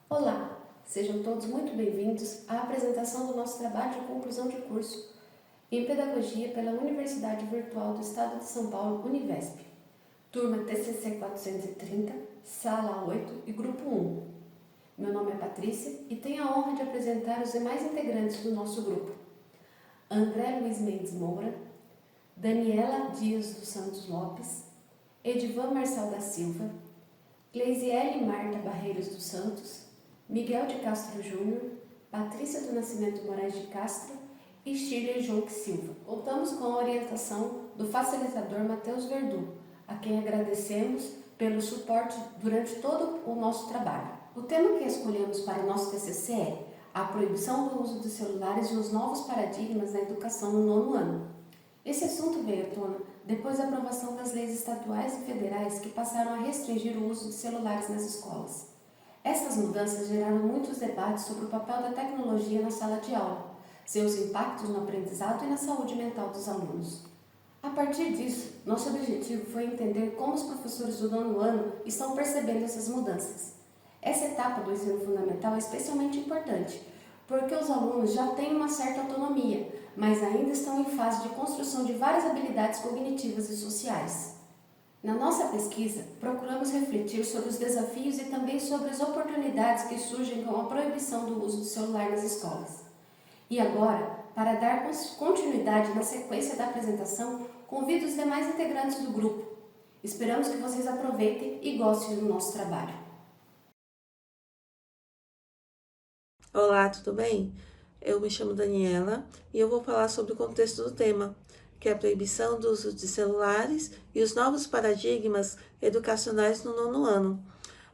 Olá, sejam todos muito bem-vindos à apresentação do nosso trabalho de conclusão de curso em Pedagogia pela Universidade Virtual do Estado de São Paulo, Univesp, turma TCC 430, Sala 8 e Grupo 1. Meu nome é Patrícia e tenho a honra de apresentar os demais integrantes do nosso grupo. André Luiz Mendes Moura, Daniela Dias dos Santos Lopes, Edivan Marçal da Silva, Gleisiele Marta Barreiros dos Santos, Miguel de Castro Júnior, Patrícia do Nascimento Moraes de Castro e Shirley Jonque Silva. Contamos com a orientação do facilitador Matheus Verdu, a quem agradecemos pelo suporte durante todo o nosso trabalho. O tema que escolhemos para o nosso TCC é a proibição do uso de celulares e os novos paradigmas na educação no nono ano. Esse assunto veio à tona depois da aprovação das leis estaduais e federais que passaram a restringir o uso de celulares nas escolas. Essas mudanças geraram muitos debates sobre o papel da tecnologia na sala de aula, seus impactos no aprendizado e na saúde mental dos alunos. A partir disso, nosso objetivo foi entender como os professores do nono ano estão percebendo essas mudanças. Essa etapa do ensino fundamental é especialmente importante, porque os alunos já têm uma certa autonomia, mas ainda estão em fase de construção de várias habilidades cognitivas e sociais. Na nossa pesquisa, procuramos refletir sobre os desafios e também sobre as oportunidades que surgem com a proibição do uso do celular nas escolas. E agora, para dar continuidade na sequência da apresentação, convido os demais integrantes do grupo. Esperamos que vocês aproveitem e gostem do nosso trabalho. Olá, tudo bem? Eu me chamo Daniela e eu vou falar sobre o contexto do tema, que é a proibição do uso de celulares e os novos paradigmas educacionais no nono ano.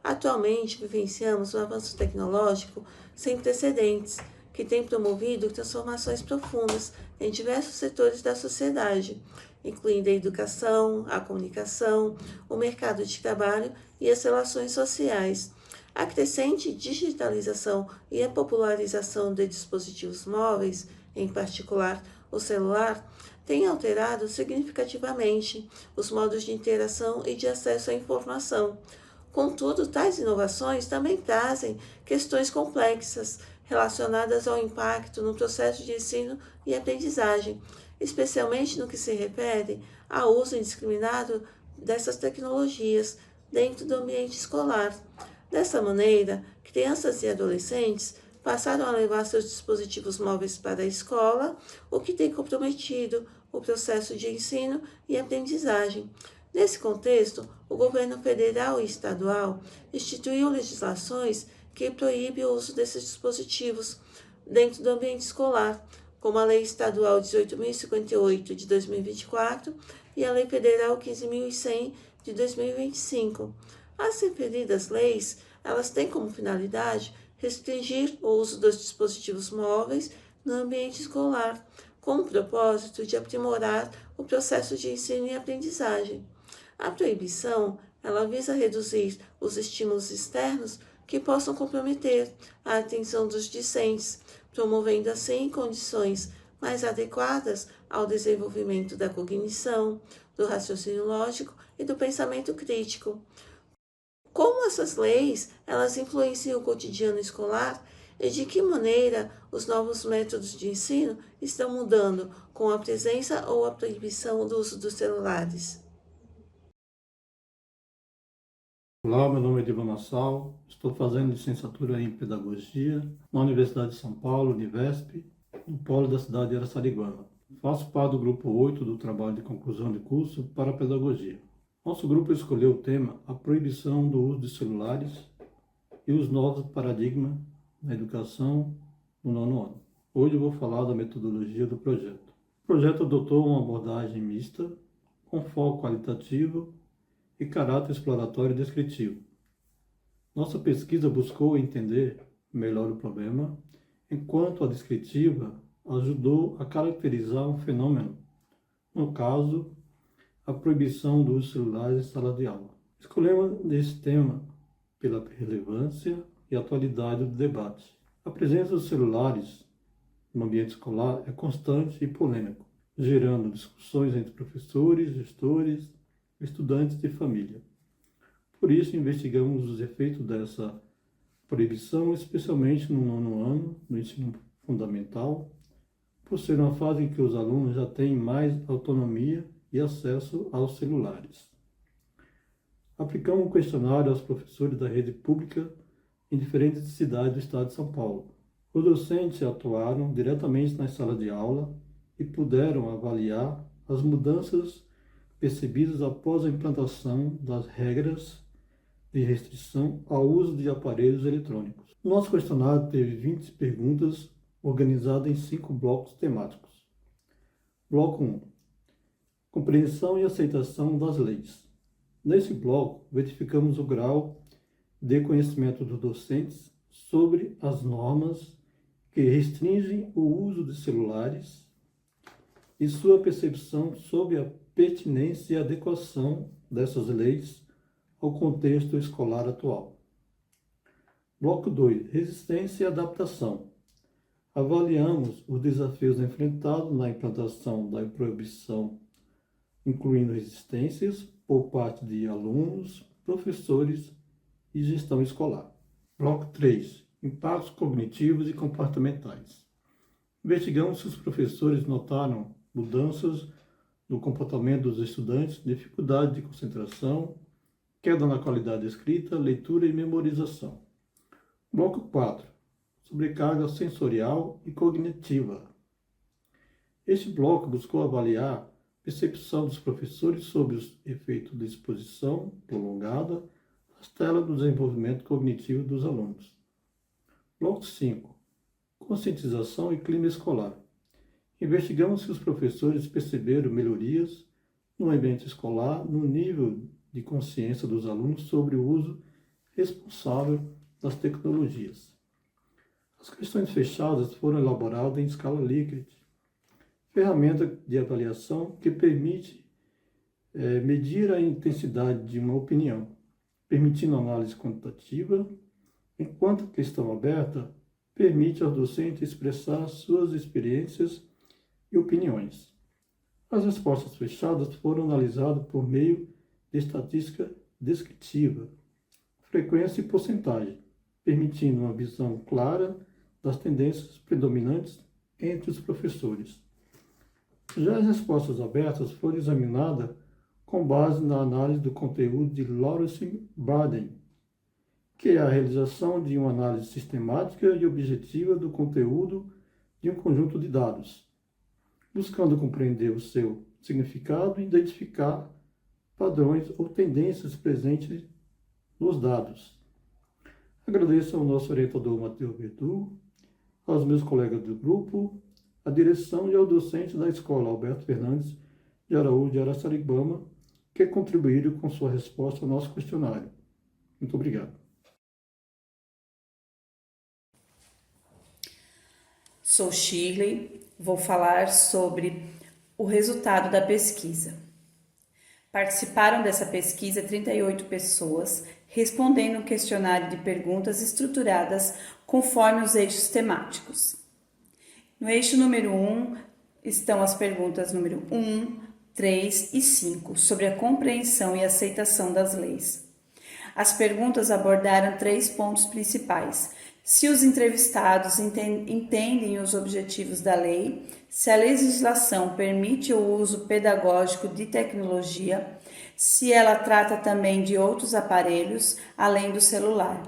Atualmente, vivenciamos um avanço tecnológico sem precedentes, que tem promovido transformações profundas em diversos setores da sociedade, incluindo a educação, a comunicação, o mercado de trabalho e as relações sociais. A crescente digitalização e a popularização de dispositivos móveis, em particular o celular, tem alterado significativamente os modos de interação e de acesso à informação. Contudo, tais inovações também trazem questões complexas relacionadas ao impacto no processo de ensino e aprendizagem, especialmente no que se refere ao uso indiscriminado dessas tecnologias dentro do ambiente escolar. Dessa maneira, crianças e adolescentes passaram a levar seus dispositivos móveis para a escola, o que tem comprometido o processo de ensino e aprendizagem. Nesse contexto, o governo federal e estadual instituiu legislações que proíbem o uso desses dispositivos dentro do ambiente escolar, como a Lei Estadual 18.058 de 2024 e a Lei Federal 15.100 de 2025. As referidas leis, elas têm como finalidade restringir o uso dos dispositivos móveis no ambiente escolar, com o propósito de aprimorar o processo de ensino e aprendizagem. A proibição, ela visa reduzir os estímulos externos que possam comprometer a atenção dos discentes, promovendo assim condições mais adequadas ao desenvolvimento da cognição, do raciocínio lógico e do pensamento crítico. Como essas leis, elas influenciam o cotidiano escolar e de que maneira os novos métodos de ensino estão mudando com a presença ou a proibição do uso dos celulares? Olá, meu nome é Edivan Marçal, estou fazendo licenciatura em Pedagogia na Universidade de São Paulo, Univesp, no polo da cidade de Araçariguama. Faço parte do grupo 8 do trabalho de conclusão de curso para Pedagogia. Nosso grupo escolheu o tema A Proibição do Uso de Celulares e os Novos Paradigmas na Educação no nono ano. Hoje eu vou falar da metodologia do projeto. O projeto adotou uma abordagem mista, com foco qualitativo e caráter exploratório e descritivo. Nossa pesquisa buscou entender melhor o problema, enquanto a descritiva ajudou a caracterizar um fenômeno, no caso, a proibição do uso de celulares em sala de aula. Escolhemos esse tema pela relevância e atualidade do debate. A presença dos celulares no ambiente escolar é constante e polêmico, gerando discussões entre professores, gestores, estudantes e família. Por isso, investigamos os efeitos dessa Proibição, especialmente no 9º ano do ensino fundamental, por ser uma fase em que os alunos já têm mais autonomia e acesso aos celulares. Aplicamos um questionário aos professores da rede pública em diferentes cidades do estado de São Paulo. Os docentes atuaram diretamente nas salas de aula e puderam avaliar as mudanças percebidas após a implantação das regras de restrição ao uso de aparelhos eletrônicos. O nosso questionário teve 20 perguntas organizadas em 5 blocos temáticos. Bloco 1. Compreensão e aceitação das leis. Nesse bloco, verificamos o grau de conhecimento dos docentes sobre as normas que restringem o uso de celulares e sua percepção sobre a pertinência e adequação dessas leis ao contexto escolar atual. Bloco 2. Resistência e adaptação. Avaliamos os desafios enfrentados na implantação da proibição, incluindo resistências por parte de alunos, professores e gestão escolar. Bloco 3. Impactos cognitivos e comportamentais. Investigamos se os professores notaram mudanças no comportamento dos estudantes, dificuldade de concentração, queda na qualidade da escrita, leitura e memorização. Bloco 4. Sobrecarga sensorial e cognitiva. Este bloco buscou avaliar a percepção dos professores sobre os efeitos de exposição prolongada às telas do desenvolvimento cognitivo dos alunos. Bloco 5. Conscientização e clima escolar. Investigamos se os professores perceberam melhorias no ambiente escolar, no nível de consciência dos alunos sobre o uso responsável das tecnologias. As questões fechadas foram elaboradas em escala Likert, ferramenta de avaliação que permite medir a intensidade de uma opinião, permitindo análise quantitativa, enquanto a questão aberta permite aos docentes expressar suas experiências e opiniões. As respostas fechadas foram analisadas por meio de estatística descritiva, frequência e porcentagem, permitindo uma visão clara das tendências predominantes entre os professores. Já as respostas abertas foram examinadas com base na análise do conteúdo de Lawrence Baden, que é a realização de uma análise sistemática e objetiva do conteúdo de um conjunto de dados, buscando compreender o seu significado e identificar padrões ou tendências presentes nos dados. Agradeço ao nosso orientador Matheus Verdugo, aos meus colegas do grupo, à direção e ao docente da escola Alberto Fernandes de Araújo de Araçariguama, que contribuíram com sua resposta ao nosso questionário. Muito obrigado. Sou Shirley, vou falar sobre o resultado da pesquisa. Participaram dessa pesquisa 38 pessoas, respondendo um questionário de perguntas estruturadas conforme os eixos temáticos. No eixo número 1 estão as perguntas número 1, 3 e 5, sobre a compreensão e aceitação das leis. As perguntas abordaram 3 pontos principais: se os entrevistados entendem os objetivos da lei, se a legislação permite o uso pedagógico de tecnologia, se ela trata também de outros aparelhos, além do celular.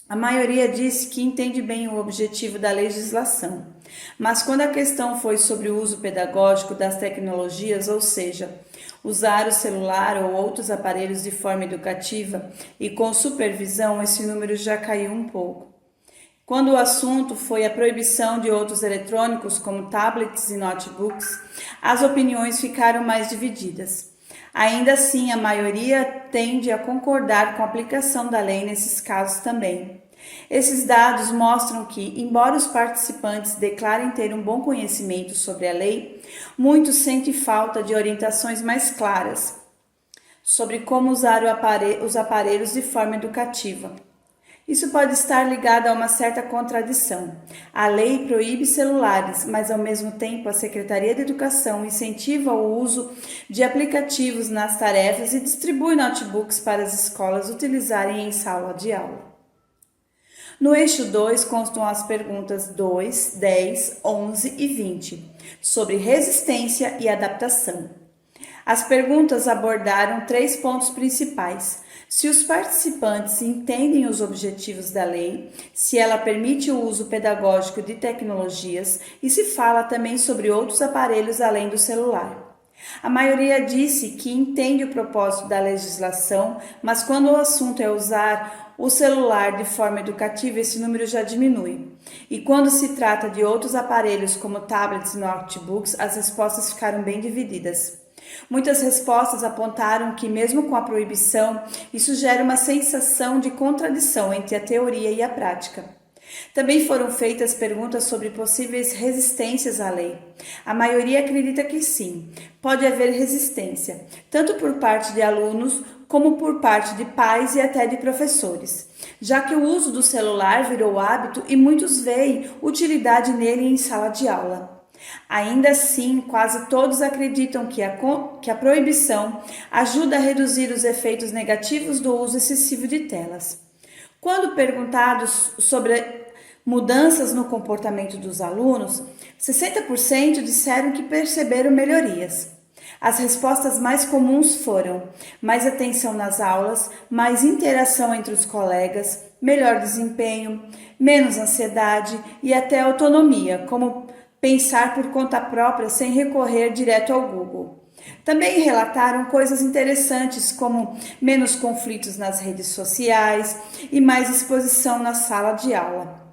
A maioria disse que entende bem o objetivo da legislação, mas quando a questão foi sobre o uso pedagógico das tecnologias, ou seja, usar o celular ou outros aparelhos de forma educativa e com supervisão, esse número já caiu um pouco. Quando o assunto foi a proibição de outros eletrônicos, como tablets e notebooks, as opiniões ficaram mais divididas. Ainda assim, a maioria tende a concordar com a aplicação da lei nesses casos também. Esses dados mostram que, embora os participantes declarem ter um bom conhecimento sobre a lei, muitos sentem falta de orientações mais claras sobre como usar os aparelhos de forma educativa. Isso pode estar ligado a uma certa contradição. A lei proíbe celulares, mas ao mesmo tempo a Secretaria de Educação incentiva o uso de aplicativos nas tarefas e distribui notebooks para as escolas utilizarem em sala de aula. No eixo 2 constam as perguntas 2, 10, 11 e 20, sobre resistência e adaptação. As perguntas abordaram 3 pontos principais: se os participantes entendem os objetivos da lei, se ela permite o uso pedagógico de tecnologias e se fala também sobre outros aparelhos além do celular. A maioria disse que entende o propósito da legislação, mas quando o assunto é usar o celular de forma educativa, esse número já diminui. E quando se trata de outros aparelhos como tablets e notebooks, as respostas ficaram bem divididas. Muitas respostas apontaram que, mesmo com a proibição, isso gera uma sensação de contradição entre a teoria e a prática. Também foram feitas perguntas sobre possíveis resistências à lei. A maioria acredita que sim, pode haver resistência, tanto por parte de alunos como por parte de pais e até de professores, já que o uso do celular virou hábito e muitos veem utilidade nele em sala de aula. Ainda assim, quase todos acreditam que a proibição ajuda a reduzir os efeitos negativos do uso excessivo de telas. Quando perguntados sobre mudanças no comportamento dos alunos, 60% disseram que perceberam melhorias. As respostas mais comuns foram mais atenção nas aulas, mais interação entre os colegas, melhor desempenho, menos ansiedade e até autonomia, como pensar por conta própria sem recorrer direto ao Google. Também relataram coisas interessantes como menos conflitos nas redes sociais e mais exposição na sala de aula.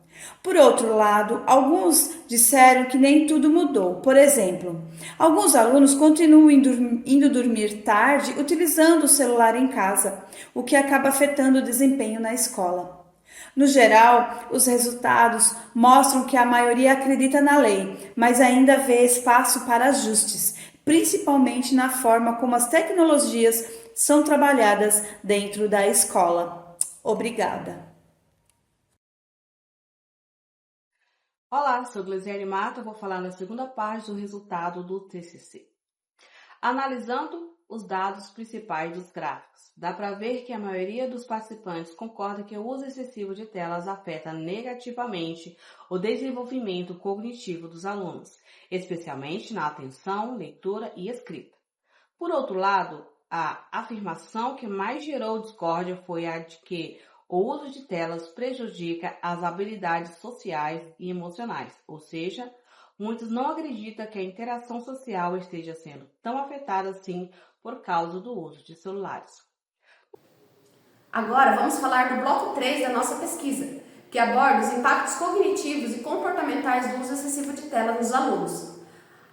Por outro lado, alguns disseram que nem tudo mudou. Por exemplo, alguns alunos continuam indo dormir tarde utilizando o celular em casa, o que acaba afetando o desempenho na escola. No geral, os resultados mostram que a maioria acredita na lei, mas ainda vê espaço para ajustes, principalmente na forma como as tecnologias são trabalhadas dentro da escola. Obrigada. Olá, sou Glesiane Mata, vou falar na segunda parte do resultado do TCC. Analisando os dados principais dos gráficos, dá para ver que a maioria dos participantes concorda que o uso excessivo de telas afeta negativamente o desenvolvimento cognitivo dos alunos, especialmente na atenção, leitura e escrita. Por outro lado, a afirmação que mais gerou discórdia foi a de que o uso de telas prejudica as habilidades sociais e emocionais, ou seja, muitos não acreditam que a interação social esteja sendo tão afetada assim por causa do uso de celulares. Agora vamos falar do bloco 3 da nossa pesquisa, que aborda os impactos cognitivos e comportamentais do uso excessivo de tela nos alunos.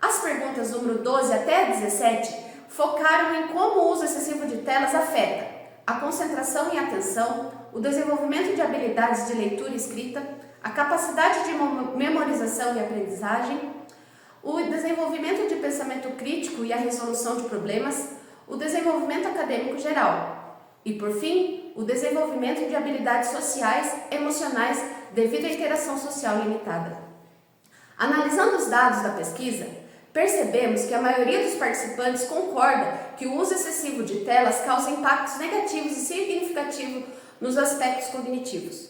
As perguntas número 12 até 17 focaram em como o uso excessivo de telas afeta a concentração e atenção, o desenvolvimento de habilidades de leitura e escrita, a capacidade de memorização e aprendizagem, o desenvolvimento de pensamento crítico e a resolução de problemas, o desenvolvimento acadêmico geral e, por fim, o desenvolvimento de habilidades sociais e emocionais devido à interação social limitada. Analisando os dados da pesquisa, percebemos que a maioria dos participantes concorda que o uso excessivo de telas causa impactos negativos e significativos nos aspectos cognitivos.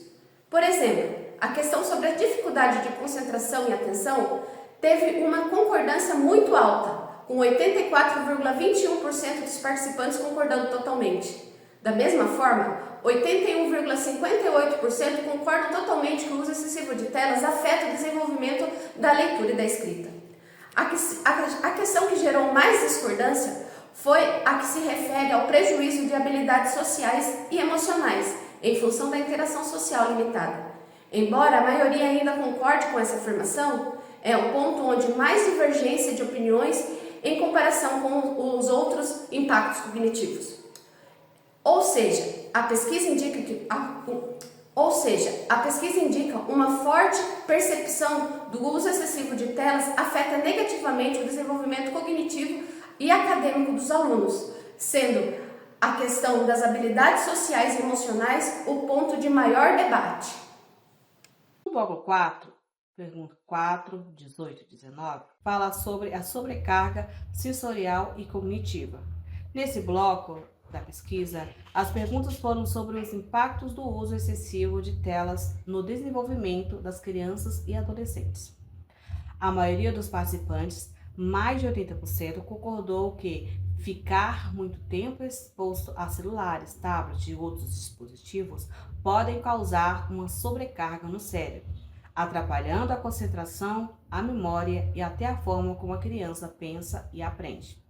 Por exemplo, a questão sobre a dificuldade de concentração e atenção teve uma concordância muito alta, com 84,21% dos participantes concordando totalmente. Da mesma forma, 81,58% concordam totalmente que o uso excessivo de telas afeta o desenvolvimento da leitura e da escrita. A questão que gerou mais discordância foi a que se refere ao prejuízo de habilidades sociais e emocionais, em função da interação social limitada. Embora a maioria ainda concorde com essa afirmação, é o ponto onde mais divergência de opiniões em comparação com os outros impactos cognitivos. Ou seja, a pesquisa indica uma forte percepção do uso excessivo de telas afeta negativamente o desenvolvimento cognitivo e acadêmico dos alunos, sendo a questão das habilidades sociais e emocionais o ponto de maior debate. No bloco 4, pergunta 4, 18 e 19, fala sobre a sobrecarga sensorial e cognitiva. Nesse bloco, da pesquisa, as perguntas foram sobre os impactos do uso excessivo de telas no desenvolvimento das crianças e adolescentes. A maioria dos participantes, mais de 80%, concordou que ficar muito tempo exposto a celulares, tablets e outros dispositivos podem causar uma sobrecarga no cérebro, atrapalhando a concentração, a memória e até a forma como a criança pensa e aprende.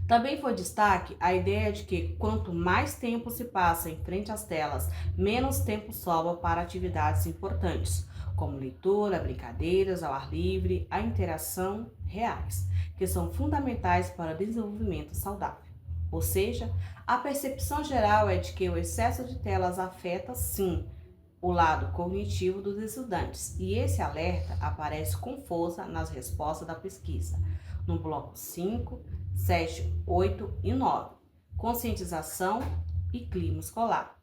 Também foi destaque a ideia de que quanto mais tempo se passa em frente às telas, menos tempo sobra para atividades importantes, como leitura, brincadeiras ao ar livre, a interação reais, que são fundamentais para o desenvolvimento saudável. Ou seja, a percepção geral é de que o excesso de telas afeta, sim, o lado cognitivo dos estudantes, e esse alerta aparece com força nas respostas da pesquisa, no bloco 5, 7, 8 e 9, conscientização e clima escolar.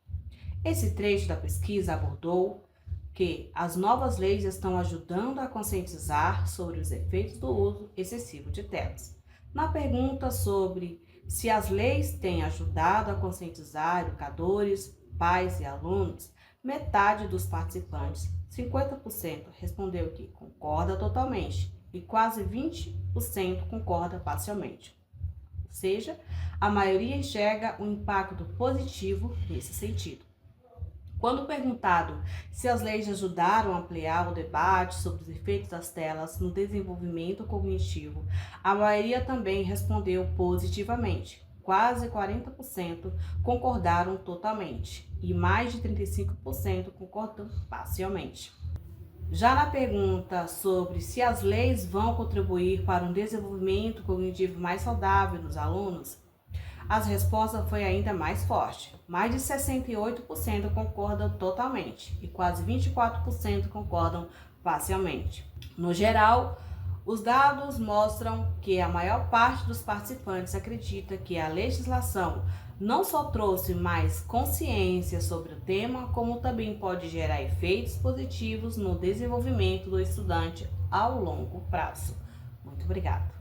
Esse trecho da pesquisa abordou que as novas leis estão ajudando a conscientizar sobre os efeitos do uso excessivo de telas. Na pergunta sobre se as leis têm ajudado a conscientizar educadores, pais e alunos, metade dos participantes, 50%, respondeu que concorda totalmente e quase 20% concorda parcialmente. Ou seja, a maioria enxerga um impacto positivo nesse sentido. Quando perguntado se as leis ajudaram a ampliar o debate sobre os efeitos das telas no desenvolvimento cognitivo, a maioria também respondeu positivamente. Quase 40% concordaram totalmente e mais de 35% concordam parcialmente. Já na pergunta sobre se as leis vão contribuir para um desenvolvimento cognitivo mais saudável nos alunos, a resposta foi ainda mais forte. Mais de 68% concordam totalmente e quase 24% concordam parcialmente. No geral, os dados mostram que a maior parte dos participantes acredita que a legislação não só trouxe mais consciência sobre o tema, como também pode gerar efeitos positivos no desenvolvimento do estudante ao longo prazo. Muito obrigada.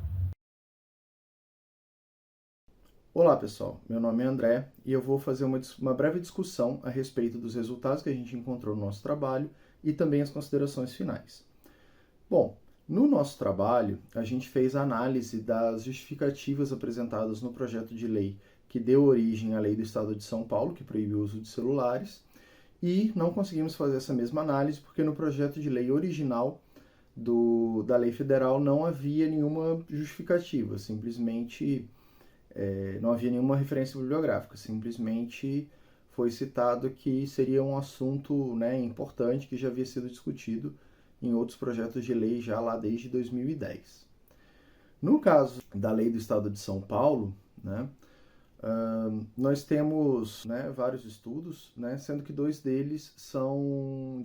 Olá pessoal, meu nome é André e eu vou fazer uma breve discussão a respeito dos resultados que a gente encontrou no nosso trabalho e também as considerações finais. Bom, no nosso trabalho a gente fez a análise das justificativas apresentadas no projeto de lei que deu origem à Lei do Estado de São Paulo, que proíbe o uso de celulares, e não conseguimos fazer essa mesma análise porque no projeto de lei original da lei federal não havia nenhuma justificativa, simplesmente não havia nenhuma referência bibliográfica, simplesmente foi citado que seria um assunto importante que já havia sido discutido em outros projetos de lei já lá desde 2010. No caso da Lei do Estado de São Paulo, nós temos vários estudos, sendo que 2 deles são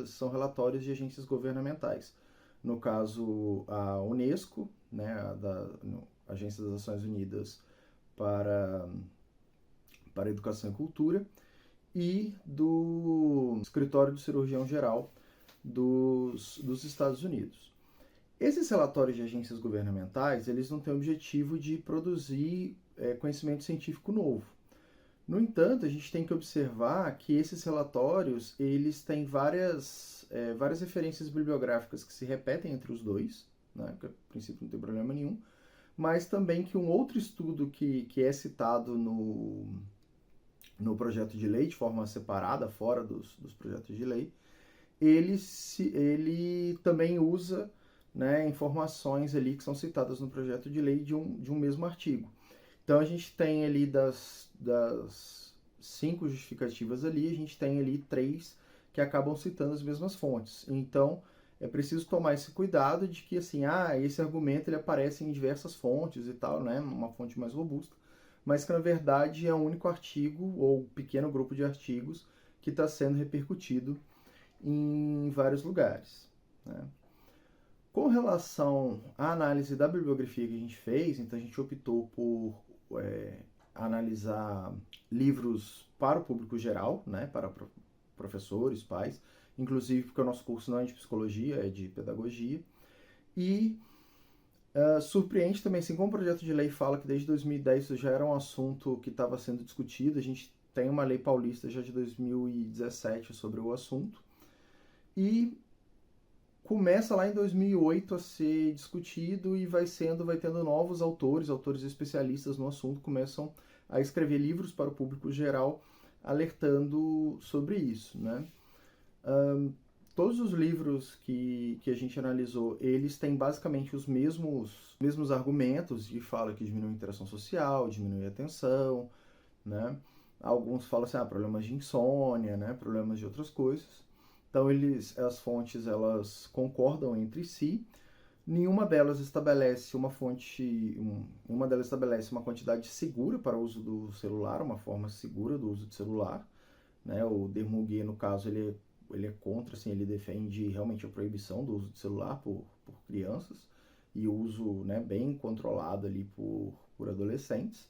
são relatórios de agências governamentais. No caso, a Unesco, Agência das Nações Unidas para a Educação e Cultura, e do Escritório do Cirurgião Geral dos Estados Unidos. Esses relatórios de agências governamentais, eles não têm o objetivo de produzir conhecimento científico novo. No entanto, a gente tem que observar que esses relatórios, eles têm várias referências bibliográficas que se repetem entre os dois, que a princípio não tem problema nenhum, mas também que um outro estudo que é citado no projeto de lei, de forma separada, fora dos projetos de lei, ele também usa informações ali que são citadas no projeto de lei de um mesmo artigo. Então a gente tem ali das 5 justificativas ali, a gente tem ali 3 que acabam citando as mesmas fontes. Então é preciso tomar esse cuidado de que esse argumento ele aparece em diversas fontes e tal, uma fonte mais robusta, mas que na verdade é um único artigo ou pequeno grupo de artigos que está sendo repercutido em vários lugares. Com relação à análise da bibliografia que a gente fez, então a gente optou por analisar livros para o público geral, para professores, pais, inclusive porque o nosso curso não é de psicologia, é de pedagogia, e Surpreende também, assim como o projeto de lei fala que desde 2010 isso já era um assunto que estava sendo discutido, a gente tem uma lei paulista já de 2017 sobre o assunto, e começa lá em 2008 a ser discutido e vai tendo novos autores especialistas no assunto, começam a escrever livros para o público geral alertando sobre isso, né? Todos os livros que a gente analisou, eles têm basicamente os mesmos argumentos, de fala que diminui a interação social, diminui a atenção, né? Alguns falam assim, problemas de insônia, né? Problemas de outras coisas. Então as fontes elas concordam entre si. Nenhuma delas estabelece uma delas estabelece uma quantidade segura para o uso do celular, uma forma segura do uso de celular, né? O Dermoguet, no caso, ele é contra, assim, ele defende realmente a proibição do uso de celular por crianças e o uso, né, bem controlado ali por adolescentes.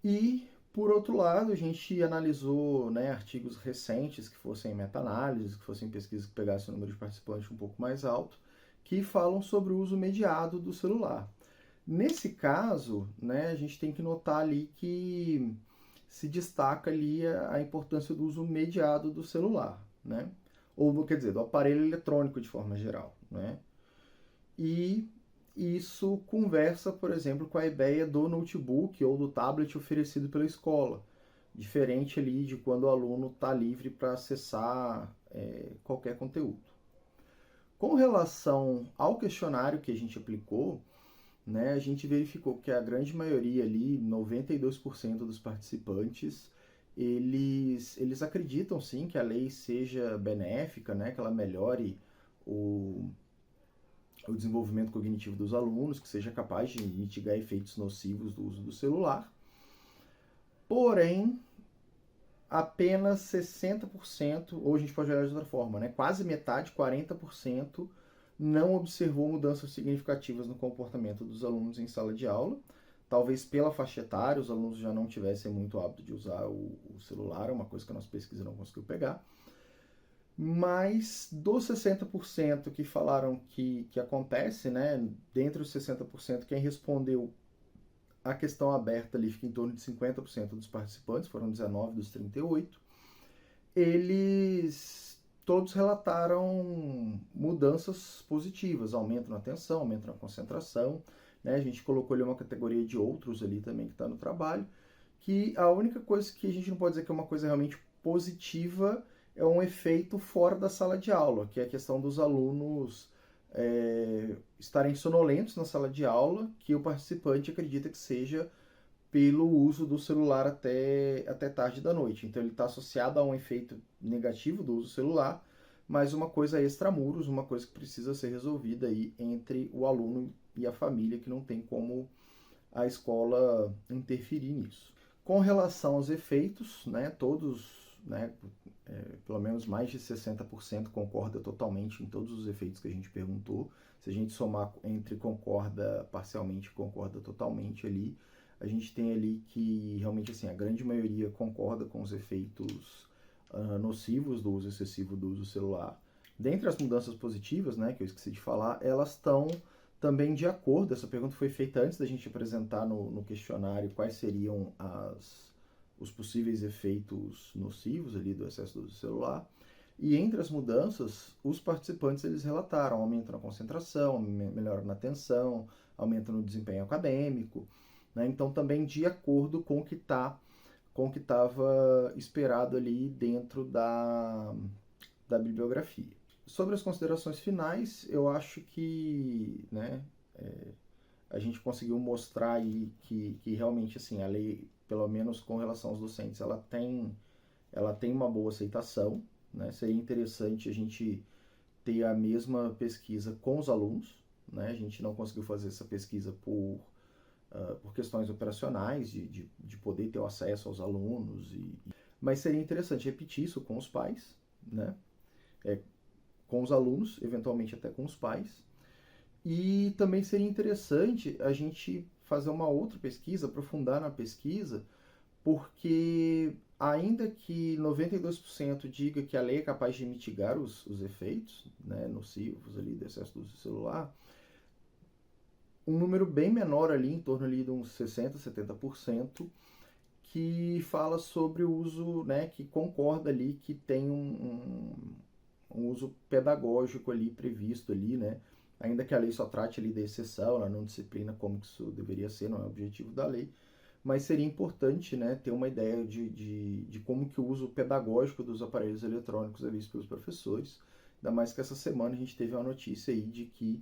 E, por outro lado, a gente analisou, né, artigos recentes que fossem meta-análises, que fossem pesquisas que pegassem o número de participantes um pouco mais alto, que falam sobre o uso mediado do celular. Nesse caso, né, a gente tem que notar ali que se destaca ali a importância do uso mediado do celular, né? Ou, quer dizer, do aparelho eletrônico de forma geral, né? E isso conversa, por exemplo, com a ideia do notebook ou do tablet oferecido pela escola, diferente ali de quando o aluno está livre para acessar qualquer conteúdo. Com relação ao questionário que a gente aplicou, né, a gente verificou que a grande maioria ali, 92% dos participantes, eles acreditam sim que a lei seja benéfica, né, que ela melhore o desenvolvimento cognitivo dos alunos, que seja capaz de mitigar efeitos nocivos do uso do celular. Porém, apenas 60%, ou a gente pode olhar de outra forma, né, quase metade, 40%, não observou mudanças significativas no comportamento dos alunos em sala de aula. Talvez pela faixa etária, os alunos já não tivessem muito hábito de usar o celular, é uma coisa que a nossa pesquisa não conseguiu pegar. Mas dos 60% que falaram que acontece, né, dentre os 60%, quem respondeu a questão aberta ali fica em torno de 50% dos participantes, foram 19 dos 38, eles todos relataram mudanças positivas, aumento na atenção, aumento na concentração, né? A gente colocou ali uma categoria de outros ali também que está no trabalho, que a única coisa que a gente não pode dizer que é uma coisa realmente positiva é um efeito fora da sala de aula, que é a questão dos alunos estarem sonolentos na sala de aula, que o participante acredita que seja pelo uso do celular até tarde da noite. Então ele está associado a um efeito negativo do uso do celular, mas uma coisa extramuros, uma coisa que precisa ser resolvida aí entre o aluno e a família, que não tem como a escola interferir nisso. Com relação aos efeitos, né, todos, né, pelo menos mais de 60% concorda totalmente em todos os efeitos que a gente perguntou. Se a gente somar entre concorda parcialmente e concorda totalmente ali, a gente tem ali que realmente assim, a grande maioria concorda com os efeitos nocivos do uso excessivo do uso celular. Dentre as mudanças positivas, né, que eu esqueci de falar, elas estão também de acordo. Essa pergunta foi feita antes da gente apresentar no questionário quais seriam os possíveis efeitos nocivos ali do excesso do uso celular. E entre as mudanças, os participantes eles relataram aumento na concentração, melhora na atenção, aumento no desempenho acadêmico, né? Então também de acordo com o que estava esperado ali dentro da bibliografia. Sobre as considerações finais, eu acho que, né, a gente conseguiu mostrar aí que realmente assim, a lei, pelo menos com relação aos docentes, ela tem uma boa aceitação, né? Seria interessante a gente ter a mesma pesquisa com os alunos, né? A gente não conseguiu fazer essa pesquisa por questões operacionais, de poder ter o acesso aos alunos, mas seria interessante repetir isso com os pais, né? Com os alunos, eventualmente até com os pais. E também seria interessante a gente fazer uma outra pesquisa, aprofundar na pesquisa, porque ainda que 92% diga que a lei é capaz de mitigar os efeitos, né, nocivos ali do excesso do uso do celular, um número bem menor ali, em torno ali de uns 60%, 70%, que fala sobre o uso, né, que concorda ali que tem um uso pedagógico ali previsto ali, né, ainda que a lei só trate ali da exceção, ela não disciplina como que isso deveria ser, não é o objetivo da lei, mas seria importante, né, ter uma ideia de como que o uso pedagógico dos aparelhos eletrônicos é visto pelos professores, ainda mais que essa semana a gente teve uma notícia aí de que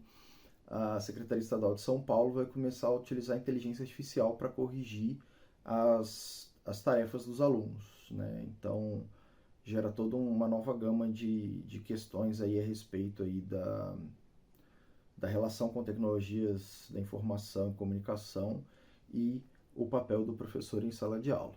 a Secretaria Estadual de São Paulo vai começar a utilizar a inteligência artificial para corrigir as tarefas dos alunos, né? Então, gera toda uma nova gama de questões aí a respeito aí da relação com tecnologias da informação e comunicação e o papel do professor em sala de aula.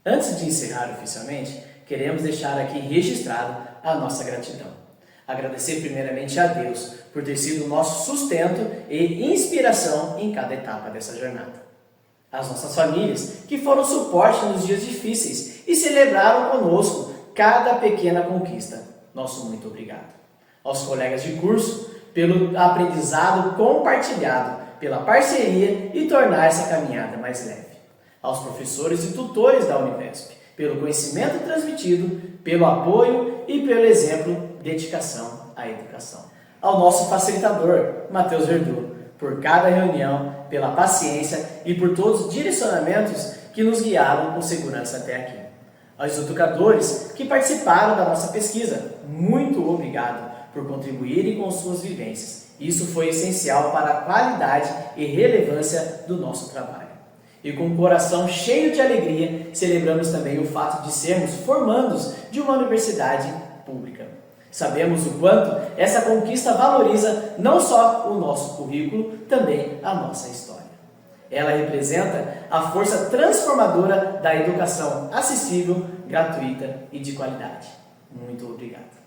Antes de encerrar oficialmente, queremos deixar aqui registrado a nossa gratidão. Agradecer primeiramente a Deus por ter sido o nosso sustento e inspiração em cada etapa dessa jornada. As nossas famílias, que foram suporte nos dias difíceis e celebraram conosco cada pequena conquista. Nosso muito obrigado. Aos colegas de curso, pelo aprendizado compartilhado, pela parceria e tornar essa caminhada mais leve. Aos professores e tutores da Univesp, pelo conhecimento transmitido, pelo apoio e pelo exemplo, dedicação à educação. Ao nosso facilitador, Matheus Verdu, por cada reunião, pela paciência e por todos os direcionamentos que nos guiaram com segurança até aqui. Aos educadores que participaram da nossa pesquisa, muito obrigado por contribuírem com suas vivências. Isso foi essencial para a qualidade e relevância do nosso trabalho. E com o coração cheio de alegria, celebramos também o fato de sermos formandos de uma universidade pública. Sabemos o quanto essa conquista valoriza não só o nosso currículo, também a nossa história. Ela representa a força transformadora da educação acessível, gratuita e de qualidade. Muito obrigado.